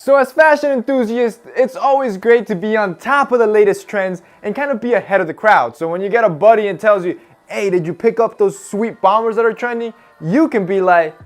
So as fashion enthusiasts, it's always great to be on top of the latest trends and kind of be ahead of the crowd. So when you get a buddy and tells you, hey, did you pick up those sweet bombers that are trending? You can be like,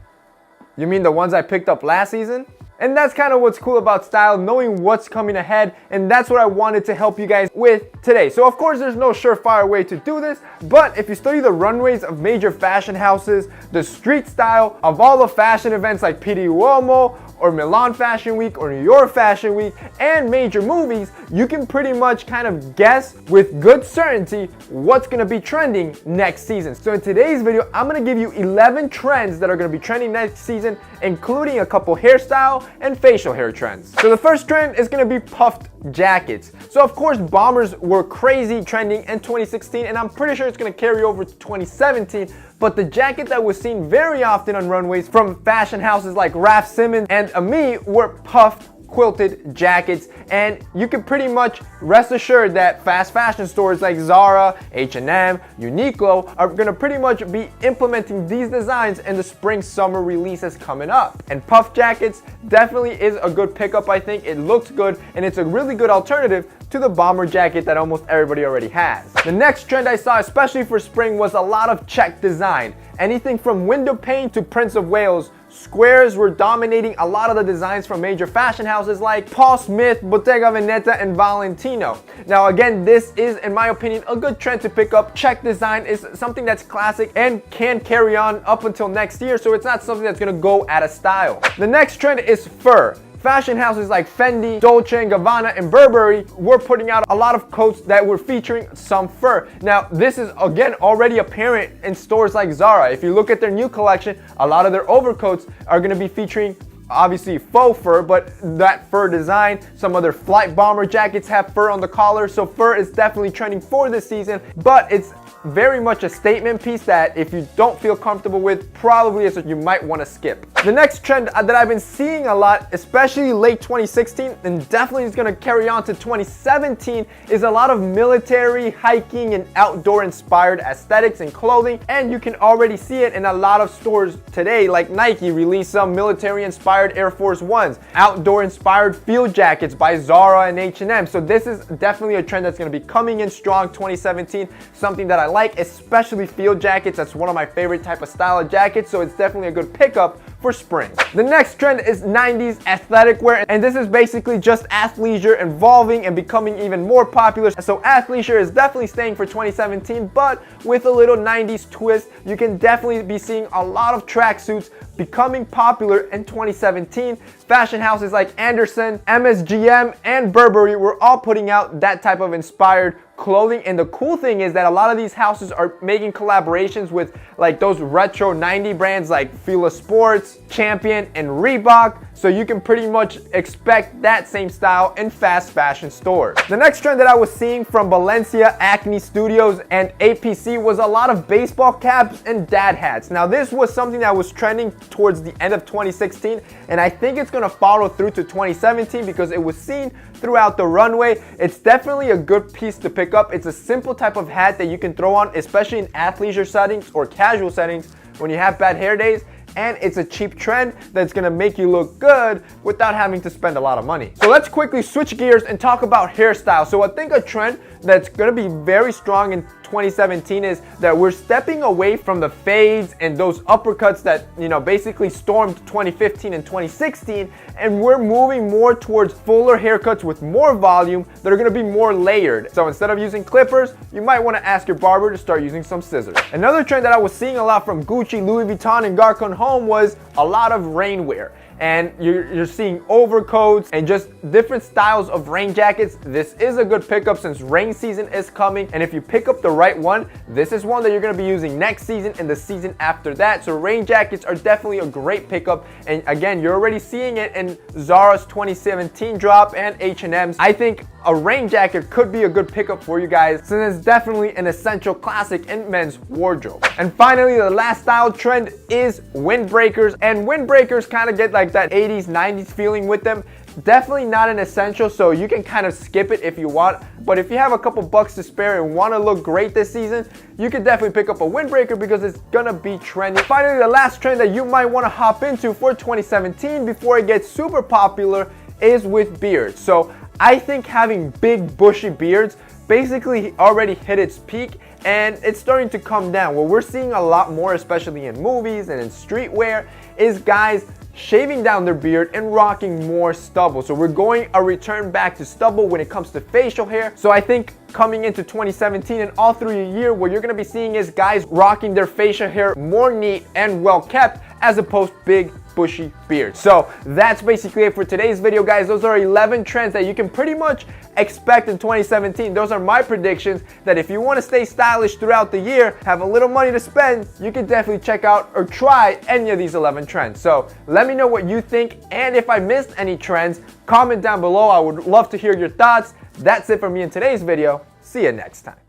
you mean the ones I picked up last season? And that's kind of what's cool about style, knowing what's coming ahead, and that's what I wanted to help you guys with today. So of course there's no surefire way to do this, but if you study the runways of major fashion houses, the street style of all the fashion events like Pitti Uomo, or Milan Fashion Week, or New York Fashion Week, and major movies, you can pretty much kind of guess with good certainty what's gonna be trending next season. So in today's video, I'm gonna give you 11 trends that are gonna be trending next season, including a couple hairstyle and facial hair trends. So the first trend is gonna be puffed jackets. So of course bombers were crazy trending in 2016, and I'm pretty sure it's gonna carry over to 2017. But the jacket that was seen very often on runways from fashion houses like Raf Simons and Ami were puffed quilted jackets, and you can pretty much rest assured that fast fashion stores like Zara, H&M, Uniqlo are gonna pretty much be implementing these designs in the spring summer releases coming up. And puff jackets definitely is a good pickup. I think it looks good, and it's a really good alternative to the bomber jacket that almost everybody already has. The next trend I saw, especially for spring, was a lot of check design. Anything from window pane to Prince of Wales, squares were dominating a lot of the designs from major fashion houses like Paul Smith, Bottega Veneta, and Valentino. Now again, this is, in my opinion, a good trend to pick up. Check design is something that's classic and can carry on up until next year, so it's not something that's gonna go out of style. The next trend is fur. Fashion houses like Fendi, Dolce & Gabbana, and Burberry were putting out a lot of coats that were featuring some fur. Now, this is again already apparent in stores like Zara. If you look at their new collection, a lot of their overcoats are going to be featuring obviously faux fur, but that fur design. Some of their flight bomber jackets have fur on the collar, so fur is definitely trending for this season, but it's very much a statement piece that if you don't feel comfortable with, probably is what you might want to skip. The next trend that I've been seeing a lot, especially late 2016 and definitely is going to carry on to 2017, is a lot of military, hiking, and outdoor inspired aesthetics and clothing, and you can already see it in a lot of stores today. Like Nike released some military inspired Air Force Ones, outdoor inspired field jackets by Zara and H&M. So this is definitely a trend that's going to be coming in strong 2017, something that I like, especially field jackets. That's one of my favorite type of style of jackets, so it's definitely a good pickup for spring. The next trend is 90s athletic wear, and this is basically just athleisure evolving and becoming even more popular. So athleisure is definitely staying for 2017, but with a little 90s twist. You can definitely be seeing a lot of tracksuits becoming popular in 2017. Fashion houses like Anderson, MSGM, and Burberry were all putting out that type of inspired clothing, and the cool thing is that a lot of these houses are making collaborations with like those retro 90 brands like Fila Sports, Champion, and Reebok, so you can pretty much expect that same style in fast fashion stores. The next trend that I was seeing from Balenciaga, Acne Studios, and APC was a lot of baseball caps and dad hats. Now this was something that was trending towards the end of 2016, and I think it's gonna follow through to 2017 because it was seen throughout the runway. It's definitely a good piece to pick up. It's a simple type of hat that you can throw on, especially in athleisure settings or casual settings when you have bad hair days, and it's a cheap trend that's gonna make you look good without having to spend a lot of money. So let's quickly switch gears and talk about hairstyle. So I think a trend that's gonna be very strong in 2017 is that we're stepping away from the fades and those uppercuts that, you know, basically stormed 2015 and 2016, and we're moving more towards fuller haircuts with more volume that are going to be more layered. So instead of using clippers, you might want to ask your barber to start using some scissors. Another trend that I was seeing a lot from Gucci, Louis Vuitton, and Garcon Home was a lot of rainwear. And you're seeing overcoats and just different styles of rain jackets. This is a good pickup since rain season is coming, and if you pick up the right one, this is one that you're going to be using next season and the season after that. So rain jackets are definitely a great pickup, and again, you're already seeing it in Zara's 2017 drop and H&M's. I think a rain jacket could be a good pickup for you guys since it's definitely an essential classic in men's wardrobe. And finally, the last style trend is windbreakers, and windbreakers kind of get like that 80s 90s feeling with them. Definitely not an essential, so you can kind of skip it if you want, but if you have a couple bucks to spare and want to look great this season, you can definitely pick up a windbreaker because it's gonna be trendy. Finally, the last trend that you might want to hop into for 2017 before it gets super popular is with beards. So I think having big bushy beards basically already hit its peak and it's starting to come down. What we're seeing a lot more, especially in movies and in streetwear, is guys shaving down their beard and rocking more stubble. So we're going a return back to stubble when it comes to facial hair. So I think coming into 2017 and all through the year, what you're gonna be seeing is guys rocking their facial hair more neat and well kept as opposed to big bushy beards. So that's basically it for today's video, guys. Those are 11 trends that you can pretty much expect in 2017. Those are my predictions that if you want to stay stylish throughout the year, have a little money to spend, you can definitely check out or try any of these 11 trends. So let me know what you think, and if I missed any trends, comment down below. I would love to hear your thoughts. That's it for me in today's video. See you next time.